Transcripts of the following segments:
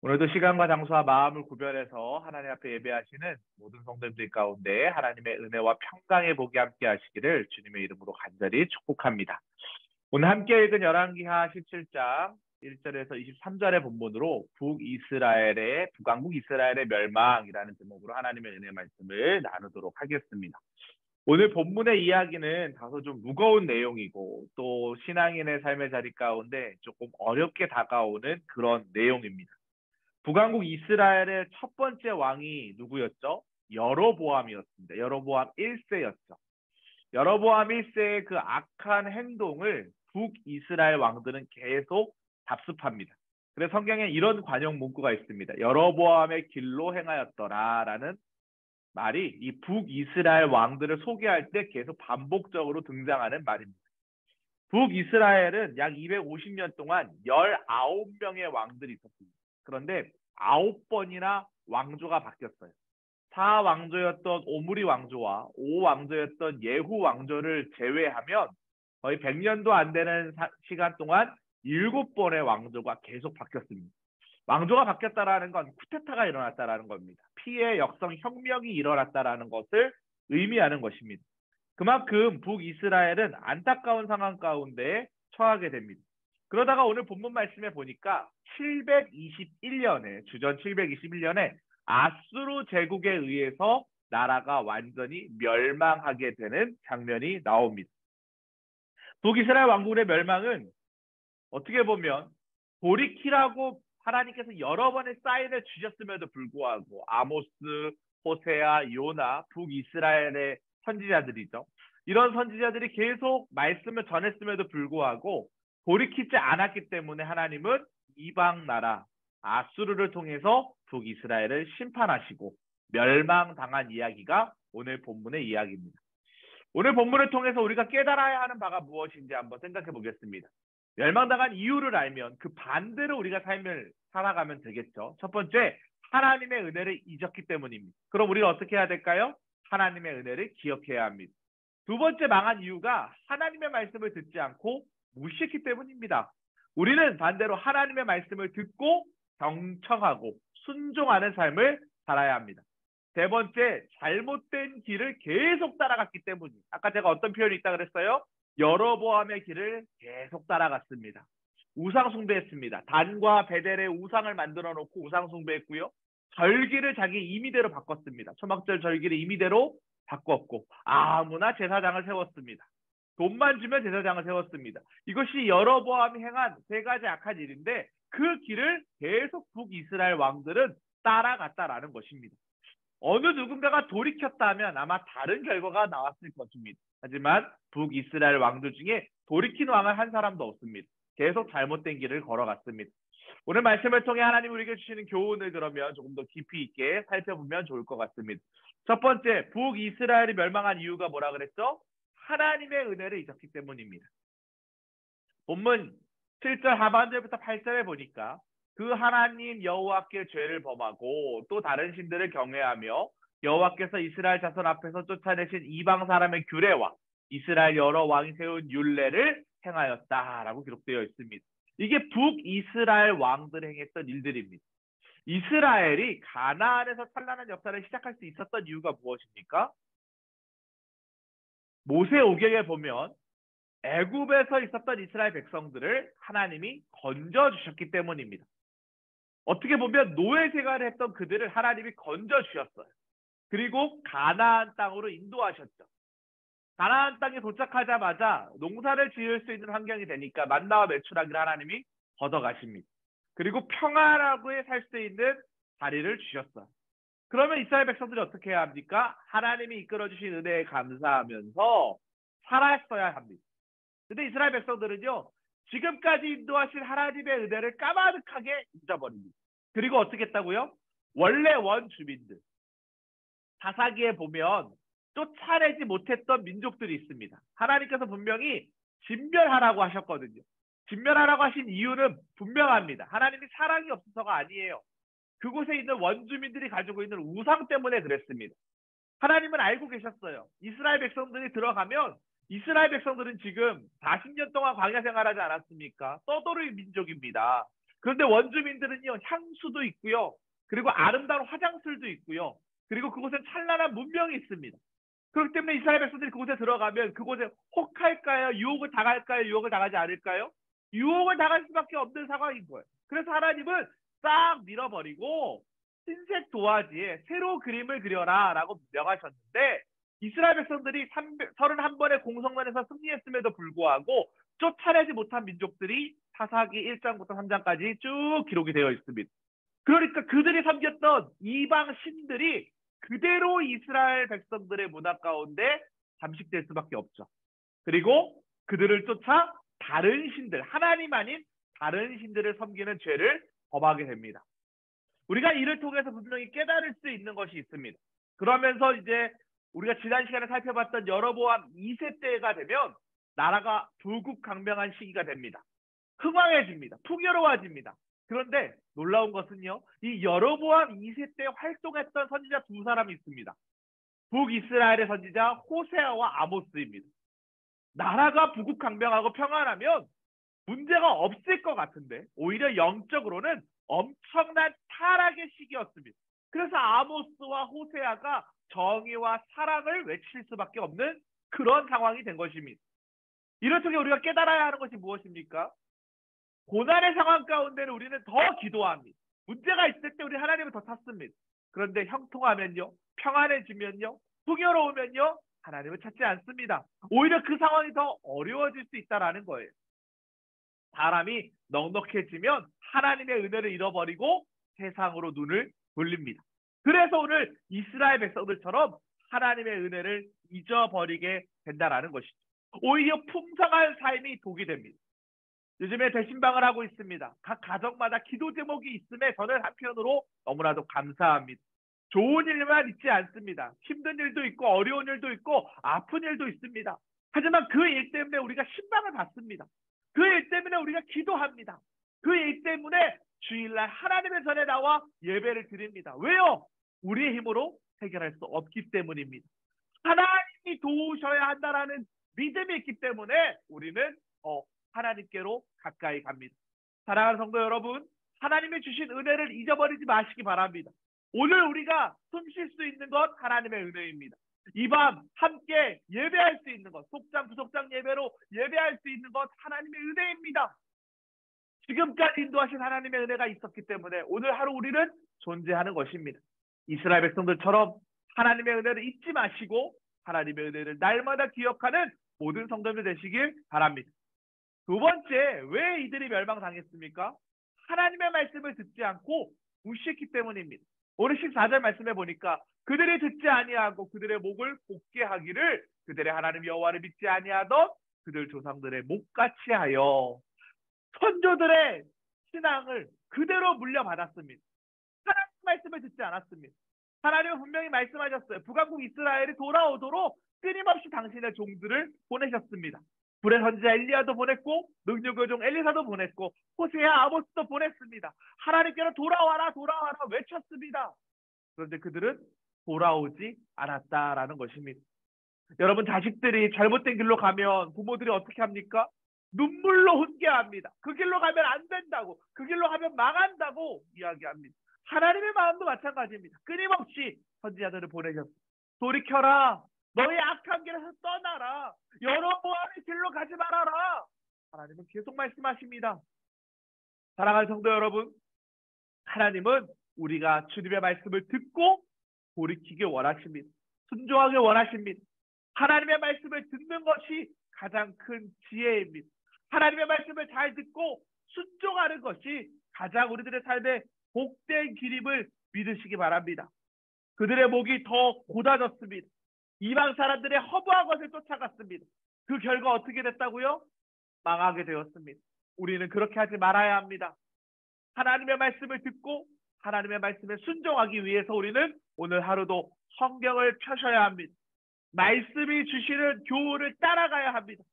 오늘도 시간과 장소와 마음을 구별해서 하나님 앞에 예배하시는 모든 성도님들 가운데 하나님의 은혜와 평강의 복이 함께 하시기를 주님의 이름으로 간절히 축복합니다. 오늘 함께 읽은 열왕기하 17장 1절에서 23절의 본문으로 북왕국 이스라엘의 멸망이라는 제목으로 하나님의 은혜 말씀을 나누도록 하겠습니다. 오늘 본문의 이야기는 다소 좀 무거운 내용이고 또 신앙인의 삶의 자리 가운데 조금 어렵게 다가오는 그런 내용입니다. 북왕국 이스라엘의 첫 번째 왕이 누구였죠? 여로보암이었습니다. 여로보암 1세였죠. 여로보암 1세의 그 악한 행동을 북이스라엘 왕들은 계속 답습합니다. 그래서 성경에 이런 관용 문구가 있습니다. 여로보암의 길로 행하였더라라는 말이 이 북이스라엘 왕들을 소개할 때 계속 반복적으로 등장하는 말입니다. 북이스라엘은 약 250년 동안 19명의 왕들이 있었습니다. 그런데 9번이나 왕조가 바뀌었어요. 4왕조였던 오므리 왕조와 5왕조였던 예후 왕조를 제외하면 거의 100년도 안 되는 시간 동안 7번의 왕조가 계속 바뀌었습니다. 왕조가 바뀌었다라는 건 쿠데타가 일어났다라는 겁니다. 피해 역성 혁명이 일어났다라는 것을 의미하는 것입니다. 그만큼 북이스라엘은 안타까운 상황 가운데 처하게 됩니다. 그러다가 오늘 본문 말씀에 보니까 721년에 주전 721년에 아수르 제국에 의해서 나라가 완전히 멸망하게 되는 장면이 나옵니다. 북이스라엘 왕국의 멸망은 어떻게 보면 돌이키라고 하나님께서 여러 번의 사인을 주셨음에도 불구하고 아모스, 호세아, 요나, 북이스라엘의 선지자들이죠. 이런 선지자들이 계속 말씀을 전했음에도 불구하고 돌이키지 않았기 때문에 하나님은 이방 나라 아수르를 통해서 북이스라엘을 심판하시고 멸망당한 이야기가 오늘 본문의 이야기입니다. 오늘 본문을 통해서 우리가 깨달아야 하는 바가 무엇인지 한번 생각해 보겠습니다. 멸망당한 이유를 알면 그 반대로 우리가 삶을 살아가면 되겠죠. 첫 번째, 하나님의 은혜를 잊었기 때문입니다. 그럼 우리가 어떻게 해야 될까요? 하나님의 은혜를 기억해야 합니다. 두 번째 망한 이유가 하나님의 말씀을 듣지 않고 무시했기 때문입니다. 우리는 반대로 하나님의 말씀을 듣고 경청하고 순종하는 삶을 살아야 합니다. 세 번째, 잘못된 길을 계속 따라갔기 때문입니다. 아까 제가 어떤 표현이 있다 그랬어요? 여로보암의 길을 계속 따라갔습니다. 우상 숭배했습니다. 단과 베델의 우상을 만들어 놓고 우상 숭배했고요. 절기를 자기 임의대로 바꿨습니다. 초막절 절기를 임의대로 바꿨고 아무나 제사장을 세웠습니다. 돈만 주면 제사장을 세웠습니다. 이것이 여로보암이 행한 세 가지 악한 일인데 그 길을 계속 북이스라엘 왕들은 따라갔다라는 것입니다. 어느 누군가가 돌이켰다면 아마 다른 결과가 나왔을 것입니다. 하지만 북이스라엘 왕들 중에 돌이킨 왕은 한 사람도 없습니다. 계속 잘못된 길을 걸어갔습니다. 오늘 말씀을 통해 하나님 우리에게 주시는 교훈을 그러면 조금 더 깊이 있게 살펴보면 좋을 것 같습니다. 첫 번째, 북이스라엘이 멸망한 이유가 뭐라 그랬죠? 하나님의 은혜를 잊었기 때문입니다. 본문 7절 하반절부터 8절에 보니까 그 하나님 여호와께 죄를 범하고 또 다른 신들을 경외하며 여호와께서 이스라엘 자손 앞에서 쫓아내신 이방 사람의 규례와 이스라엘 여러 왕이 세운 율례를 행하였다라고 기록되어 있습니다. 이게 북이스라엘 왕들이 행했던 일들입니다. 이스라엘이 가나안에서 찬란한 역사를 시작할 수 있었던 이유가 무엇입니까? 모세오경에 보면 애굽에서 있었던 이스라엘 백성들을 하나님이 건져주셨기 때문입니다. 어떻게 보면 노예 생활을 했던 그들을 하나님이 건져주셨어요. 그리고 가나안 땅으로 인도하셨죠. 가나안 땅에 도착하자마자 농사를 지을 수 있는 환경이 되니까 만나와 메추라기를 하나님이 걷어가십니다. 그리고 평안하게 살 수 있는 자리를 주셨어요. 그러면 이스라엘 백성들이 어떻게 해야 합니까? 하나님이 이끌어주신 은혜에 감사하면서 살았어야 합니다. 근데 이스라엘 백성들은요, 지금까지 인도하신 하나님의 은혜를 까마득하게 잊어버립니다. 그리고 어떻게 했다고요? 원래 원주민들, 사사기에 보면 쫓아내지 못했던 민족들이 있습니다. 하나님께서 분명히 진멸하라고 하셨거든요. 진멸하라고 하신 이유는 분명합니다. 하나님이 사랑이 없어서가 아니에요. 그곳에 있는 원주민들이 가지고 있는 우상 때문에 그랬습니다. 하나님은 알고 계셨어요. 이스라엘 백성들이 들어가면 이스라엘 백성들은 지금 40년 동안 광야 생활하지 않았습니까? 떠돌이 민족입니다. 그런데 원주민들은요, 향수도 있고요. 그리고 아름다운 화장실도 있고요. 그리고 그곳엔 찬란한 문명이 있습니다. 그렇기 때문에 이스라엘 백성들이 그곳에 들어가면 그곳에 혹할까요? 유혹을 당할까요? 유혹을 당하지 않을까요? 유혹을 당할 수밖에 없는 상황인 거예요. 그래서 하나님은 싹 밀어버리고 흰색 도화지에 새로 그림을 그려라 라고 명하셨는데, 이스라엘 백성들이 31번의 공성전에서 승리했음에도 불구하고 쫓아내지 못한 민족들이 사사기 1장부터 3장까지 쭉 기록이 되어 있습니다. 그러니까 그들이 섬겼던 이방 신들이 그대로 이스라엘 백성들의 문화 가운데 잠식될 수밖에 없죠. 그리고 그들을 쫓아 다른 신들, 하나님 아닌 다른 신들을 섬기는 죄를 범하게 됩니다. 우리가 이를 통해서 분명히 깨달을 수 있는 것이 있습니다. 그러면서 이제 우리가 지난 시간에 살펴봤던 여로보암 2세 때가 되면 나라가 불국강명한 시기가 됩니다. 흥왕해집니다. 풍요로워집니다. 그런데 놀라운 것은요, 이 여로보암 2세 때 활동했던 선지자 두 사람이 있습니다. 북이스라엘의 선지자 호세아와 아모스입니다. 나라가 부국강명하고 평안하면 문제가 없을 것 같은데 오히려 영적으로는 엄청난 타락의 시기였습니다. 그래서 아모스와 호세아가 정의와 사랑을 외칠 수밖에 없는 그런 상황이 된 것입니다. 이런 속에 우리가 깨달아야 하는 것이 무엇입니까? 고난의 상황 가운데는 우리는 더 기도합니다. 문제가 있을 때 우리 하나님을 더 찾습니다. 그런데 형통하면요, 평안해지면요, 풍요로우면요, 하나님을 찾지 않습니다. 오히려 그 상황이 더 어려워질 수 있다는 거예요. 사람이 넉넉해지면 하나님의 은혜를 잃어버리고 세상으로 눈을 돌립니다. 그래서 오늘 이스라엘 백성들처럼 하나님의 은혜를 잊어버리게 된다는 것이죠. 오히려 풍성한 삶이 독이 됩니다. 요즘에 대신방을 하고 있습니다. 각 가정마다 기도 제목이 있음에 저는 한편으로 너무나도 감사합니다. 좋은 일만 있지 않습니다. 힘든 일도 있고 어려운 일도 있고 아픈 일도 있습니다. 하지만 그 일 때문에 우리가 신방을 받습니다. 그 일 때문에 우리가 기도합니다. 그 일 때문에 주일날 하나님의 전에 나와 예배를 드립니다. 왜요? 우리의 힘으로 해결할 수 없기 때문입니다. 하나님이 도우셔야 한다는 믿음이 있기 때문에 우리는 하나님께로 가까이 갑니다. 사랑하는 성도 여러분, 하나님이 주신 은혜를 잊어버리지 마시기 바랍니다. 오늘 우리가 숨 쉴 수 있는 것 하나님의 은혜입니다. 이 밤 함께 예배할 수 있는 것, 속장 부속장 예배로 예배할 수 있는 것 하나님의 은혜입니다. 지금까지 인도하신 하나님의 은혜가 있었기 때문에 오늘 하루 우리는 존재하는 것입니다. 이스라엘 백성들처럼 하나님의 은혜를 잊지 마시고 하나님의 은혜를 날마다 기억하는 모든 성도들 되시길 바랍니다. 두 번째, 왜 이들이 멸망당했습니까? 하나님의 말씀을 듣지 않고 무시했기 때문입니다. 오늘 14절 말씀해 보니까 그들이 듣지 아니하고 그들의 목을 곧게 하기를 그들의 하나님 여호와를 믿지 아니하던 그들 조상들의 목같이 하여 선조들의 신앙을 그대로 물려받았습니다. 하나님 말씀을 듣지 않았습니다. 하나님은 분명히 말씀하셨어요. 북왕국 이스라엘이 돌아오도록 끊임없이 당신의 종들을 보내셨습니다. 불의 선지자 엘리야도 보냈고 능력의 종 엘리사도 보냈고 호세아 아모스도 보냈습니다. 하나님께로 돌아와라 돌아와라 외쳤습니다. 그런데 그들은 돌아오지 않았다라는 것입니다. 여러분, 자식들이 잘못된 길로 가면 부모들이 어떻게 합니까? 눈물로 훈계합니다. 그 길로 가면 안 된다고, 그 길로 가면 망한다고 이야기합니다. 하나님의 마음도 마찬가지입니다. 끊임없이 선지자들을 보내셨습니다. 돌이켜라. 너의 악한 길에서 떠나라. 여로보암의 길로 가지 말아라. 하나님은 계속 말씀하십니다. 사랑하는 성도 여러분, 하나님은 우리가 주님의 말씀을 듣고 돌이키길 원하십니다. 순종하길 원하십니다. 하나님의 말씀을 듣는 것이 가장 큰 지혜입니다. 하나님의 말씀을 잘 듣고 순종하는 것이 가장 우리들의 삶에 복된 길임을 믿으시기 바랍니다. 그들의 목이 더 곧아졌습니다. 이방 사람들의 허무한 것을 쫓아갔습니다. 그 결과 어떻게 됐다고요? 망하게 되었습니다. 우리는 그렇게 하지 말아야 합니다. 하나님의 말씀을 듣고 하나님의 말씀에 순종하기 위해서 우리는 오늘 하루도 성경을 펴셔야 합니다. 말씀이 주시는 교훈을 따라가야 합니다.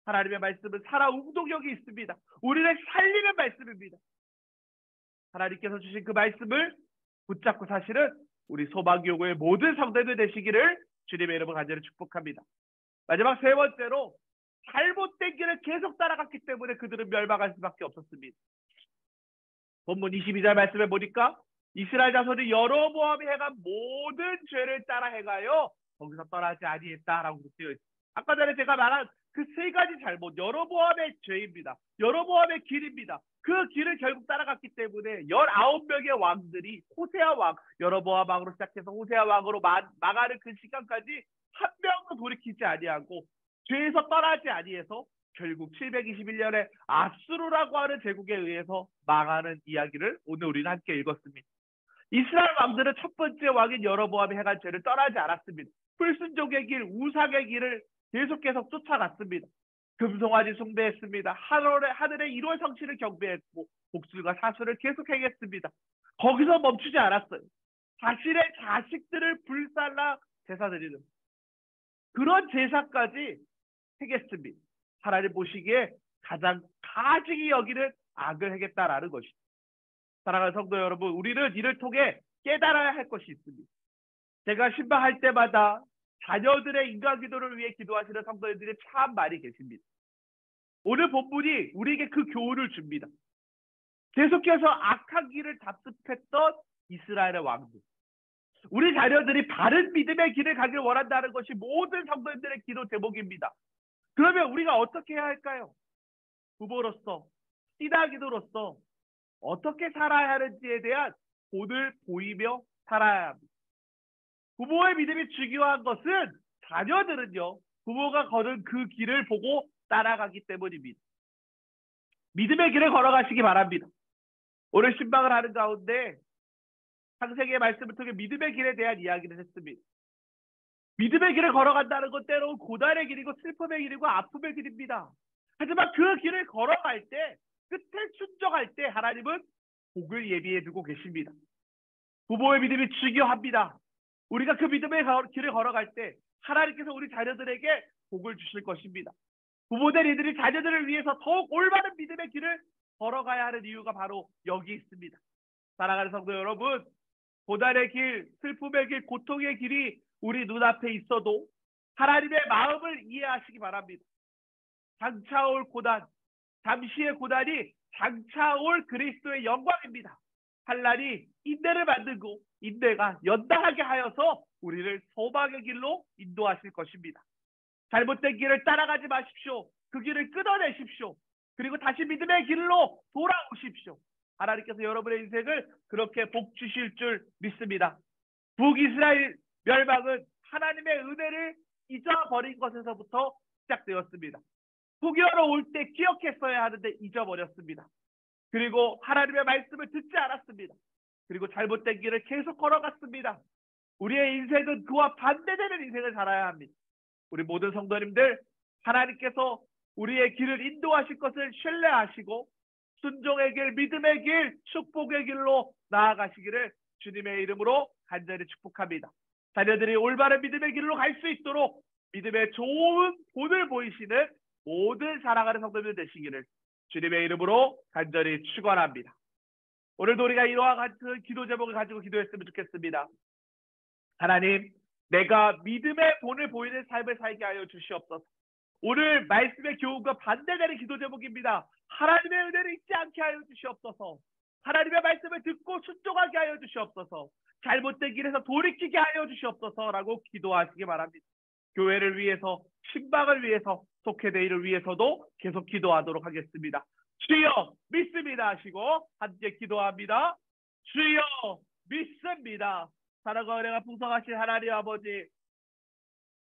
하나님의 말씀은 살아 운동력이 있습니다. 우리를 살리는 말씀입니다. 하나님께서 주신 그 말씀을 붙잡고 사시는 우리 소망교구의 모든 성도들 되시기를 주님의 이름으로 간절히 축복합니다. 마지막 세 번째로, 잘못된 길을 계속 따라갔기 때문에 그들은 멸망할 수밖에 없었습니다. 본문 22절 말씀에 보니까 이스라엘 자손이 여로보암이 행한 모든 죄를 따라 행하여 거기서 떠나지 아니했다라고 되어 있습니다. 아까 전에 제가 말한 그 세 가지 잘못, 여로보암의 죄입니다. 여로보암의 길입니다. 그 길을 결국 따라갔기 때문에 19명의 왕들이 호세아 왕, 여로보암 왕으로 시작해서 호세아 왕으로 망하는 그 시간까지 한 명도 돌이키지 아니하고 죄에서 떠나지 아니해서 결국 721년에 아수르라고 하는 제국에 의해서 망하는 이야기를 오늘 우리는 함께 읽었습니다. 이스라엘 왕들은 첫 번째 왕인 여로보암이 행한 죄를 떠나지 않았습니다. 불순종의 길, 우상의 길을 계속 쫓아갔습니다. 금송아지 숭배했습니다. 하늘의 1월 성취를 경배했고 복술과 사수를 계속 행했습니다. 거기서 멈추지 않았어요. 자신의 자식들을 불살라 제사 드리는 그런 제사까지 행했습니다. 하나님 보시기에 가장 가증히 여기는 악을 행했다라는 것입니다. 사랑하는 성도 여러분, 우리는 이를 통해 깨달아야 할 것이 있습니다. 제가 신방할 때마다 자녀들의 인간기도를 위해 기도하시는 성도님들이 참 많이 계십니다. 오늘 본문이 우리에게 그 교훈을 줍니다. 계속해서 악한 길을 답습했던 이스라엘의 왕들. 우리 자녀들이 바른 믿음의 길을 가길 원한다는 것이 모든 성도님들의 기도 제목입니다. 그러면 우리가 어떻게 해야 할까요? 부모로서, 신앙인으로서 어떻게 살아야 하는지에 대한 본을 보이며 살아야 합니다. 부모의 믿음이 중요한 것은 자녀들은요, 부모가 걸은 그 길을 보고 따라가기 때문입니다. 믿음의 길을 걸어가시기 바랍니다. 오늘 신방을 하는 가운데 창세기의 말씀을 통해 믿음의 길에 대한 이야기를 했습니다. 믿음의 길을 걸어간다는 것 때로는 고난의 길이고 슬픔의 길이고 아픔의 길입니다. 하지만 그 길을 걸어갈 때, 끝에 순종할 때 하나님은 복을 예비해 두고 계십니다. 부모의 믿음이 중요합니다. 우리가 그 믿음의 길을 걸어갈 때 하나님께서 우리 자녀들에게 복을 주실 것입니다. 부모들 이들이 자녀들을 위해서 더욱 올바른 믿음의 길을 걸어가야 하는 이유가 바로 여기 있습니다. 사랑하는 성도 여러분, 고난의 길, 슬픔의 길, 고통의 길이 우리 눈앞에 있어도 하나님의 마음을 이해하시기 바랍니다. 장차올 고난, 잠시의 고난이 장차올 그리스도의 영광입니다. 환난이 인내를 만들고 인내가 연단하게 하여서 우리를 소망의 길로 인도하실 것입니다. 잘못된 길을 따라가지 마십시오. 그 길을 끊어내십시오. 그리고 다시 믿음의 길로 돌아오십시오. 하나님께서 여러분의 인생을 그렇게 복 주실 줄 믿습니다. 북이스라엘 멸망은 하나님의 은혜를 잊어버린 것에서부터 시작되었습니다. 포기하러 올 때 기억했어야 하는데 잊어버렸습니다. 그리고 하나님의 말씀을 듣지 않았습니다. 그리고 잘못된 길을 계속 걸어갔습니다. 우리의 인생은 그와 반대되는 인생을 살아야 합니다. 우리 모든 성도님들, 하나님께서 우리의 길을 인도하실 것을 신뢰하시고 순종의 길, 믿음의 길, 축복의 길로 나아가시기를 주님의 이름으로 간절히 축복합니다. 자녀들이 올바른 믿음의 길로 갈 수 있도록 믿음의 좋은 본을 보이시는 모든 사랑하는 성도님들 되시기를 주님의 이름으로 간절히 축원합니다. 오늘도 우리가 이와 같은 기도 제목을 가지고 기도했으면 좋겠습니다. 하나님, 내가 믿음의 본을 보이는 삶을 살게 하여 주시옵소서. 오늘 말씀의 교훈과 반대되는 기도 제목입니다. 하나님의 은혜를 잊지 않게 하여 주시옵소서. 하나님의 말씀을 듣고 순종하게 하여 주시옵소서. 잘못된 길에서 돌이키게 하여 주시옵소서라고 기도하시기 바랍니다. 교회를 위해서, 신방을 위해서, 속회대회를 위해서도 계속 기도하도록 하겠습니다. 주여 믿습니다 하시고 함께 기도합니다. 주여 믿습니다. 사랑과 은혜가 풍성하신 하나님 아버지,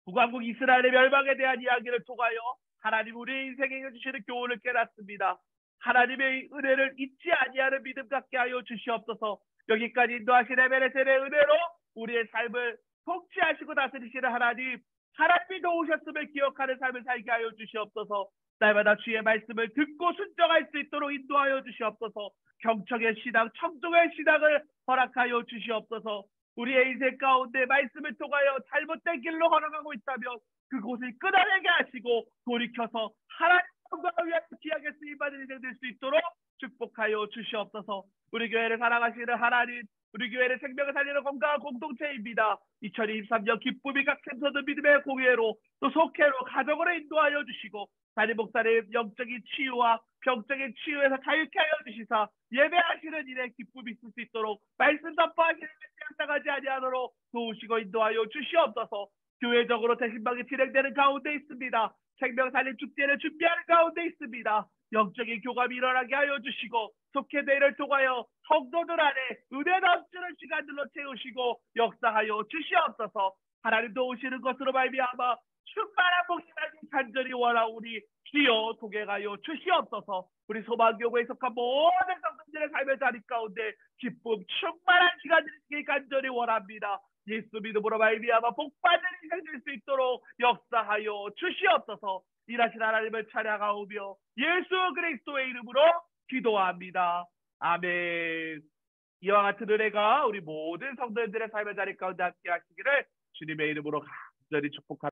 북왕국 이스라엘의 멸망에 대한 이야기를 통하여 하나님 우리의 인생에 주시는 교훈을 깨닫습니다. 하나님의 은혜를 잊지 아니하는 믿음 갖게 하여 주시옵소서. 여기까지 인도하신 에베레셀의 은혜로 우리의 삶을 통치하시고 다스리시는 하나님, 하나님이 도우셨음을 기억하는 삶을 살게 하여 주시옵소서. 날마다 주의 말씀을 듣고 순종할 수 있도록 인도하여 주시옵소서. 경청의 신앙, 청종의 신앙을 허락하여 주시옵소서. 우리의 인생 가운데 말씀을 통하여 잘못된 길로 걸어가고 있다면 그곳을 끊어내게 하시고 돌이켜서 하나님의 영광을 위하여 귀하게 쓰임받은 인생 될 수 있도록 축복하여 주시옵소서. 우리 교회를 사랑하시는 하나님, 우리 교회는 생명을 살리는 건강한 공동체입니다. 2023년 기쁨이 갓샘서는 믿음의 공예로 또 속회로 가정으로 인도하여 주시고 담임 목사님 영적인 치유와 병적인 치유에서 자유케 하여 주시사 예배하시는 일에 기쁨이 있을 수 있도록 말씀 선포하시는 일에 당하지 아니하도록 도우시고 인도하여 주시옵소서. 교회적으로 대신방이 진행되는 가운데 있습니다. 생명살림 축제를 준비하는 가운데 있습니다. 영적인 교감이 일어나게 하여 주시고 속회대회를 통하여 성도들 안에 은혜 넘치는 시간들로 채우시고 역사하여 주시옵소서. 하나님 도우시는 것으로 말미암아 충만한 복이라니 간절히 원하오니 주여 동행하여 주시옵소서. 우리 소망교구에 속한 모든 성도들의 삶의 자리 가운데 기쁨 충만한 시간들이 있기를 간절히 원합니다. 예수 믿음으로 말미암아 복받는 인생 될 수 있도록 역사하여 주시옵소서. 일하신 하나님을 찬양하오며 예수 그리스도의 이름으로 기도합니다. 아멘. 이와 같은 은혜가 우리 모든 성도들의 삶의 자리 가운데 함께 하시기를 주님의 이름으로 간절히 축복합니다.